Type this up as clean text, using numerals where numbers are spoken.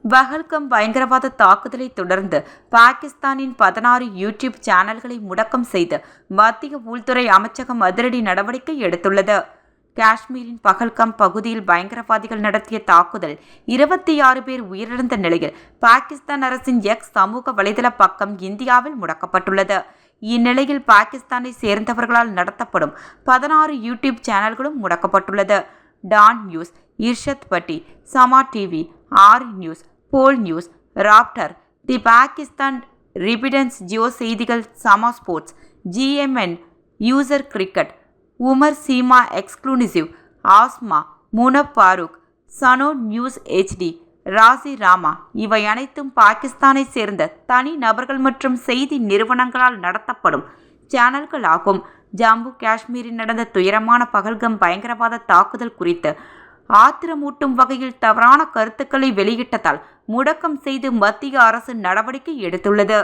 பஹல்கம் பயங்கரவாத தாக்குதலை தொடர்ந்து பாகிஸ்தானின் 16 யூடியூப் சேனல்களை முடக்கம் செய்து மத்திய உள்துறை அமைச்சகம் அதிரடி நடவடிக்கை எடுத்துள்ளது. காஷ்மீரின் பஹல்கம் பகுதியில் பயங்கரவாதிகள் நடத்திய தாக்குதல் 26 பேர் உயிரிழந்த நிலையில் பாகிஸ்தான் அரசின் எக்ஸ் சமூக வலைதள பக்கம் இந்தியாவில் முடக்கப்பட்டுள்ளது. இந்நிலையில் பாகிஸ்தானை சேர்ந்தவர்களால் நடத்தப்படும் 16 யூடியூப் சேனல்களும் முடக்கப்பட்டுள்ளது. Don news, Irshad Bhatti, Samaa TV, ARY news, Bol news, Raftar, the Pakistan ரிபிடன்ஸ், ஜியோ செய்திகள், சமா ஸ்போர்ட்ஸ், ஜிஎம்என், யூசர் cricket, Umar Cheema exclusive, Asma, Munib Farooq, Suno news HD, ராசி ராமா இவை அனைத்தும் பாகிஸ்தானை சேர்ந்த தனி நபர்கள் மற்றும் செய்தி நிறுவனங்களால் நடத்தப்படும் சேனல்கள் ஆகும். ஜம்மு காஷ்மீரில் நடந்த துயரமான பஹல்கம் பயங்கரவாத தாக்குதல் குறித்து ஆத்திரமூட்டும் வகையில் தவறான கருத்துக்களை வெளியிட்டதால் முடக்கம் செய்து மத்திய அரசு நடவடிக்கை எடுத்துள்ளது.